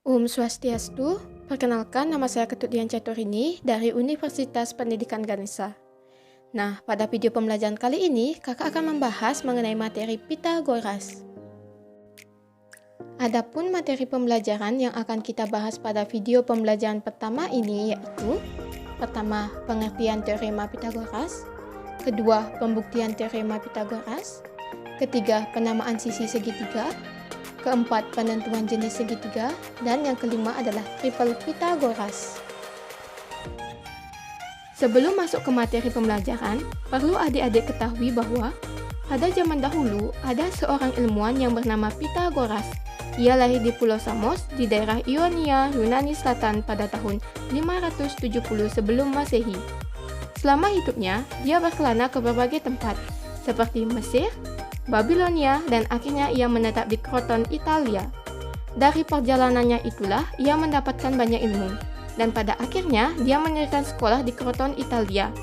Om Swastiastu, perkenalkan nama saya Ketut Dian Caturini dari Universitas Pendidikan Ganesha. Nah, pada video pembelajaran kali ini, kakak akan membahas mengenai materi Pitagoras. Adapun materi pembelajaran yang akan kita bahas pada video pembelajaran pertama ini yaitu: pertama, pengertian teorema Pitagoras; kedua, pembuktian teorema Pitagoras; ketiga, penamaan sisi segitiga; keempat, penentuan jenis segitiga; dan yang kelima adalah triple Pitagoras. Sebelum masuk ke materi pembelajaran, perlu adik-adik ketahui bahwa pada zaman dahulu ada seorang ilmuwan yang bernama Pitagoras. Ia lahir di Pulau Samos di daerah Ionia, Yunani Selatan pada tahun 570 sebelum Masehi. Selama hidupnya, dia berkelana ke berbagai tempat seperti Mesir, Babilonia, dan akhirnya ia menetap di Kroton, Italia. Dari perjalanannya itulah ia mendapatkan banyak ilmu, dan pada akhirnya dia mendirikan sekolah di Kroton, Italia.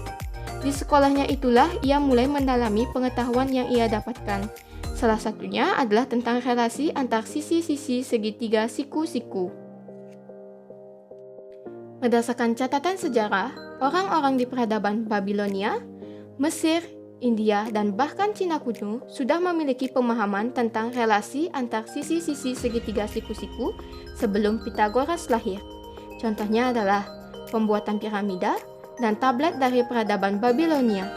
Di sekolahnya itulah ia mulai mendalami pengetahuan yang ia dapatkan. Salah satunya adalah tentang relasi antar sisi-sisi segitiga siku-siku. Berdasarkan catatan sejarah, orang-orang di peradaban Babilonia, Mesir, India, dan bahkan Cina kuno sudah memiliki pemahaman tentang relasi antar sisi-sisi segitiga siku-siku sebelum Pitagoras lahir. Contohnya adalah pembuatan piramida dan tablet dari peradaban Babilonia.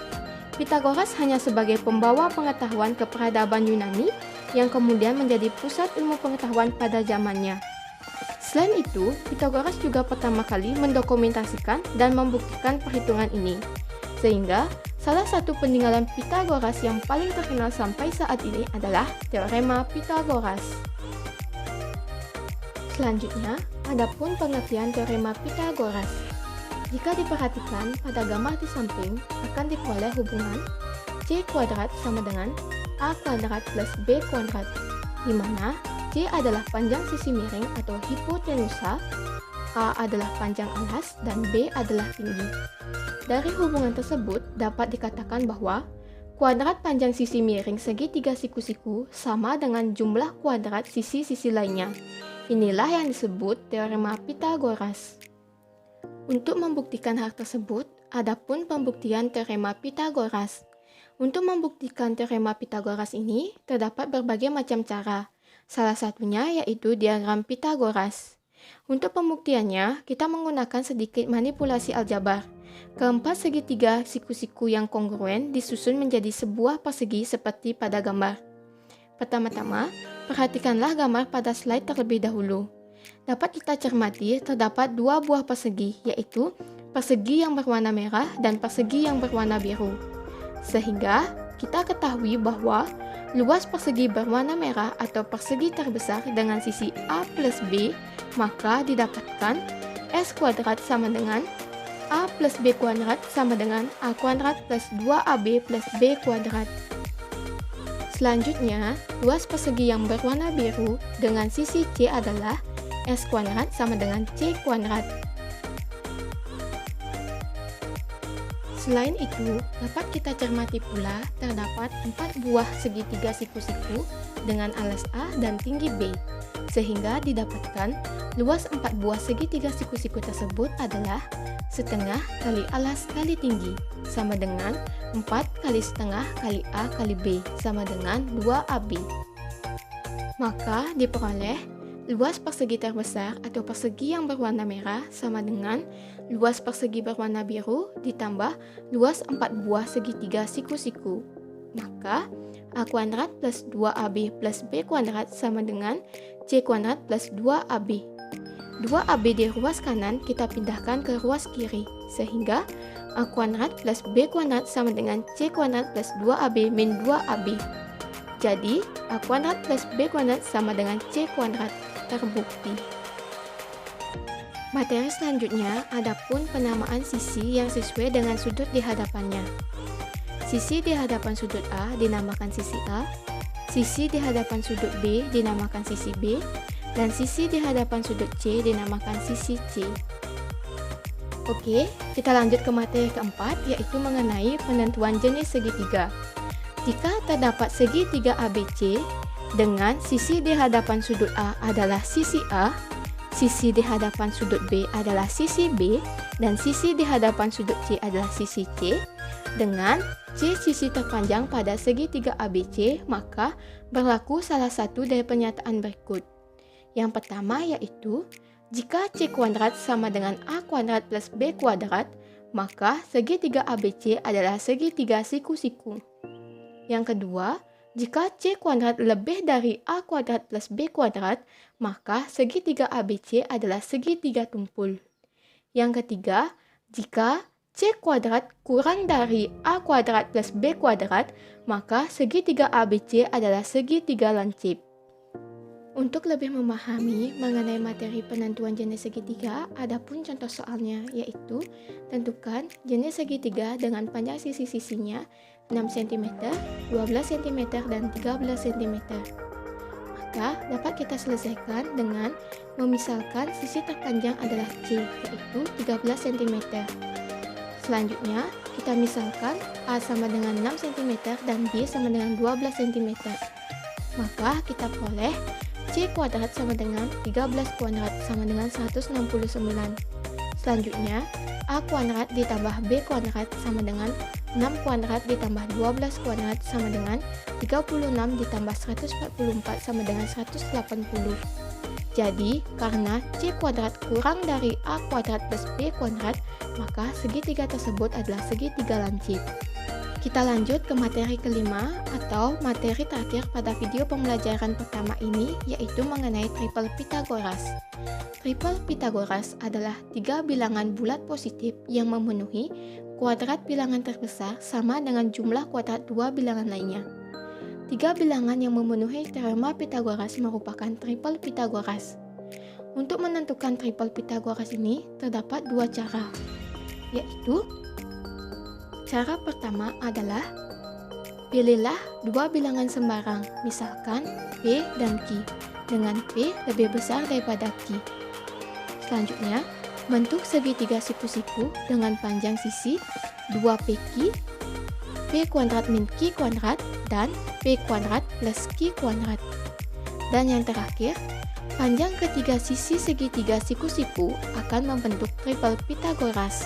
Pitagoras hanya sebagai pembawa pengetahuan ke peradaban Yunani yang kemudian menjadi pusat ilmu pengetahuan pada zamannya. Selain itu, Pitagoras juga pertama kali mendokumentasikan dan membuktikan perhitungan ini, sehingga salah satu peninggalan Pitagoras yang paling terkenal sampai saat ini adalah teorema Pitagoras. Selanjutnya, adapun pengertian teorema Pitagoras. Jika diperhatikan pada gambar di samping, akan diperoleh hubungan C kuadrat sama dengan A kuadrat plus B kuadrat, di mana C adalah panjang sisi miring atau hipotenusa, A adalah panjang alas, dan B adalah tinggi. Dari hubungan tersebut dapat dikatakan bahwa kuadrat panjang sisi miring segitiga siku-siku sama dengan jumlah kuadrat sisi-sisi lainnya. Inilah yang disebut teorema Pitagoras. Untuk membuktikan hal tersebut, adapun pembuktian teorema Pitagoras. Untuk membuktikan teorema Pitagoras ini, terdapat berbagai macam cara. Salah satunya yaitu diagram Pitagoras. Untuk pembuktiannya, kita menggunakan sedikit manipulasi aljabar. Keempat segitiga siku-siku yang kongruen disusun menjadi sebuah persegi seperti pada gambar. Pertama-tama, perhatikanlah gambar pada slide terlebih dahulu. Dapat kita cermati terdapat dua buah persegi, yaitu persegi yang berwarna merah dan persegi yang berwarna biru. Sehingga kita ketahui bahwa luas persegi berwarna merah atau persegi terbesar dengan sisi A plus B, maka didapatkan S kuadrat sama dengan A plus B kuadrat sama dengan A kuadrat plus 2AB plus B kuadrat. Selanjutnya, luas persegi yang berwarna biru dengan sisi C adalah S kuadrat sama dengan C kuadrat. Selain itu, dapat kita cermati pula terdapat 4 buah segitiga siku-siku dengan alas A dan tinggi B, sehingga didapatkan luas 4 buah segitiga siku-siku tersebut adalah setengah kali alas kali tinggi, sama dengan 4 kali setengah kali A kali B, sama dengan 2AB. Maka diperoleh luas persegi terbesar atau persegi yang berwarna merah sama dengan luas persegi berwarna biru ditambah luas 4 buah segitiga siku-siku. Maka A kuadrat plus 2AB plus B kuadrat sama dengan C kuadrat plus 2AB. 2AB di ruas kanan kita pindahkan ke ruas kiri, sehingga A kuadrat plus B kuadrat sama dengan C kuadrat plus 2AB min 2AB. Jadi, A kuadrat plus B kuadrat sama dengan C kuadrat. Terbukti. Materi selanjutnya adapun penamaan sisi yang sesuai dengan sudut di hadapannya. Sisi di hadapan sudut A dinamakan sisi A, sisi di hadapan sudut B dinamakan sisi B, dan sisi di hadapan sudut C dinamakan sisi C. Oke, kita lanjut ke materi keempat, yaitu mengenai penentuan jenis segitiga. Jika terdapat segitiga ABC dengan sisi di hadapan sudut A adalah sisi A, sisi di hadapan sudut B adalah sisi B dan sisi di hadapan sudut C adalah sisi C, dengan C sisi terpanjang pada segitiga ABC, maka berlaku salah satu dari pernyataan berikut. Yang pertama yaitu, jika C kuadrat sama dengan A kuadrat plus B kuadrat, maka segitiga ABC adalah segitiga siku-siku. Yang kedua, jika C kuadrat lebih dari A kuadrat plus B kuadrat, maka segitiga ABC adalah segitiga tumpul. Yang ketiga, jika C kuadrat kurang dari A kuadrat plus B kuadrat, maka segitiga ABC adalah segitiga lancip. Untuk lebih memahami mengenai materi penentuan jenis segitiga, ada pun contoh soalnya, yaitu tentukan jenis segitiga dengan panjang sisi-sisinya 6 cm, 12 cm, dan 13 cm. Maka dapat kita selesaikan dengan memisalkan sisi terpanjang adalah C, yaitu 13 cm. Selanjutnya, kita misalkan A sama dengan 6 cm dan B sama dengan 12 cm. Maka kita peroleh C kuadrat sama dengan 13 kuadrat sama dengan 169. Selanjutnya, A kuadrat ditambah B kuadrat sama dengan 6 kuadrat ditambah 12 kuadrat sama dengan 36 ditambah 144 sama dengan 180. Jadi, karena C kuadrat kurang dari A kuadrat plus B kuadrat, maka segitiga tersebut adalah segitiga lancip. Kita lanjut ke materi kelima atau materi terakhir pada video pembelajaran pertama ini, yaitu mengenai triple Pythagoras. Triple Pythagoras adalah 3 bilangan bulat positif yang memenuhi kuadrat bilangan terbesar sama dengan jumlah kuadrat 2 bilangan lainnya. 3 bilangan yang memenuhi teorema Pythagoras merupakan triple Pythagoras. Untuk menentukan triple Pythagoras ini terdapat 2 cara, yaitu cara pertama adalah pilihlah 2 bilangan sembarang, misalkan P dan Q, dengan P lebih besar daripada Q. Selanjutnya, bentuk segitiga siku-siku dengan panjang sisi 2PQ, P kuadrat min Q kuadrat, dan P kuadrat plus Q kuadrat. Dan yang terakhir, panjang ketiga sisi segitiga siku-siku akan membentuk triple Pythagoras.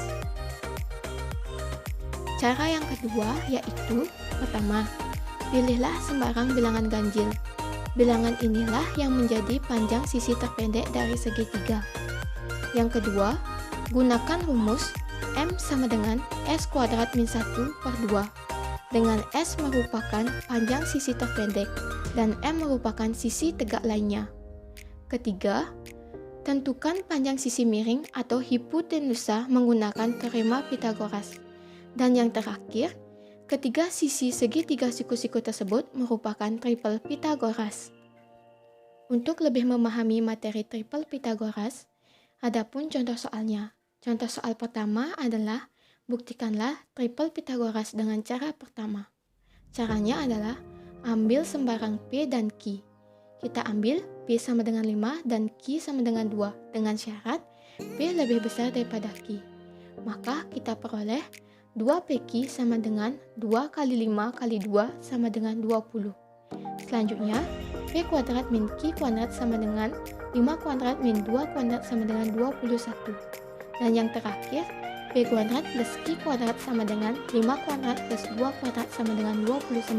Cara yang kedua yaitu, pertama, pilihlah sembarang bilangan ganjil. Bilangan inilah yang menjadi panjang sisi terpendek dari segitiga. Yang kedua, gunakan rumus M sama dengan S kuadrat min 1 per 2, dengan S merupakan panjang sisi terpendek dan M merupakan sisi tegak lainnya. Ketiga, tentukan panjang sisi miring atau hipotenusa menggunakan teorema Pythagoras. Dan yang terakhir, ketiga sisi segitiga siku-siku tersebut merupakan triple Pythagoras. Untuk lebih memahami materi triple Pythagoras, adapun contoh soalnya. Contoh soal pertama adalah buktikanlah triple Pythagoras dengan cara pertama. Caranya adalah ambil sembarang P dan Q. Kita ambil P sama dengan 5 dan Q sama dengan 2 dengan syarat P lebih besar daripada Q. Maka kita peroleh 2PQ sama dengan 2 kali 5 kali 2 sama dengan 20. Selanjutnya, P kuadrat min Q kuadrat sama dengan 5 kuadrat min 2 kuadrat sama dengan 21. Dan yang terakhir, P kuadrat plus Q kuadrat sama dengan 5 kuadrat plus 2 kuadrat sama dengan 29.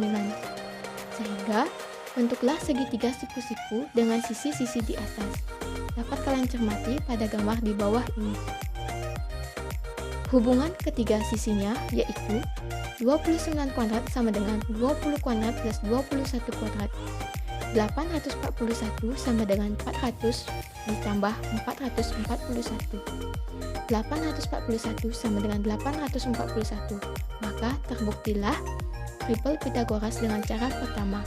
Sehingga, bentuklah segitiga siku-siku dengan sisi-sisi di atas. Dapat kalian cermati pada gambar di bawah ini. Hubungan ketiga sisinya yaitu 29 kuadrat sama dengan 20 kuadrat plus 21 kuadrat. 841 sama dengan 400 ditambah 441. 841 sama dengan 841. Maka terbuktilah triple Pythagoras dengan cara pertama.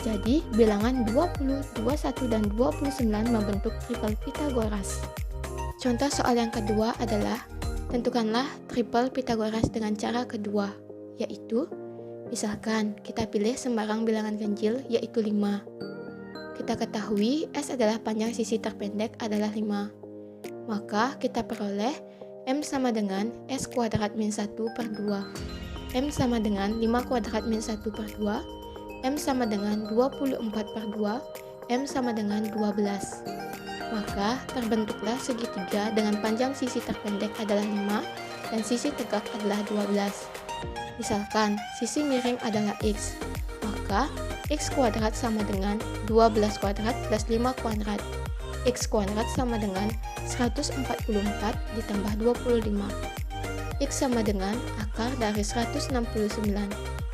Jadi bilangan 20, 21, dan 29 membentuk triple Pythagoras. Contoh soal yang kedua adalah tentukanlah triple Pythagoras dengan cara kedua, yaitu misalkan kita pilih sembarang bilangan ganjil yaitu 5. Kita ketahui S adalah panjang sisi terpendek adalah 5. Maka kita peroleh M sama dengan S kuadrat min 1 per 2. M sama dengan 5 kuadrat min 1 per 2. M sama dengan 24 per 2. M sama dengan 12. Maka terbentuklah segitiga dengan panjang sisi terpendek adalah 5 dan sisi tegak adalah 12. Misalkan sisi miring adalah X, maka X kuadrat sama dengan 12 kuadrat plus 5 kuadrat. X kuadrat sama dengan 144 ditambah 25. X sama dengan akar dari 169.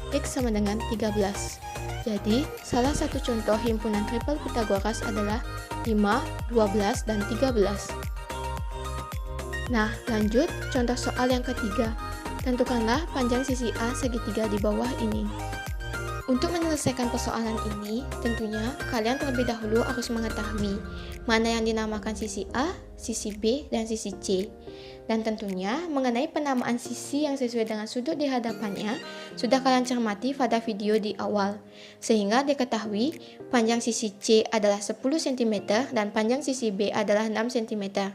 X sama dengan 13. Jadi, salah satu contoh himpunan triple Pythagoras adalah 5, 12, dan 13. Nah, lanjut contoh soal yang ketiga. Tentukanlah panjang sisi A segitiga di bawah ini. Untuk menyelesaikan persoalan ini, tentunya kalian terlebih dahulu harus mengetahui mana yang dinamakan sisi A, sisi B, dan sisi C. Dan tentunya mengenai penamaan sisi yang sesuai dengan sudut di hadapannya sudah kalian cermati pada video di awal, sehingga diketahui panjang sisi C adalah 10 cm dan panjang sisi B adalah 6 cm.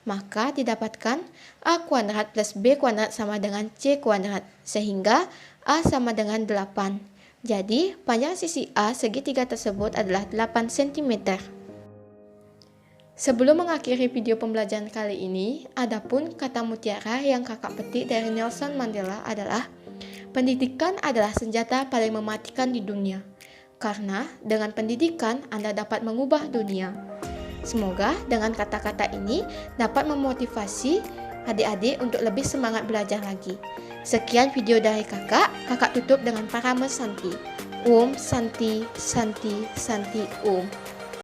Maka didapatkan A kuadrat plus B kuadrat sama dengan C kuadrat, sehingga A sama dengan 8. Jadi panjang sisi A segitiga tersebut adalah 8 cm. Sebelum mengakhiri video pembelajaran kali ini, adapun kata mutiara yang kakak petik dari Nelson Mandela adalah pendidikan adalah senjata paling mematikan di dunia, karena dengan pendidikan Anda dapat mengubah dunia. Semoga dengan kata-kata ini dapat memotivasi adik-adik untuk lebih semangat belajar lagi. Sekian video dari kakak tutup dengan Parama Santi. Om Santi Santi Santi Om.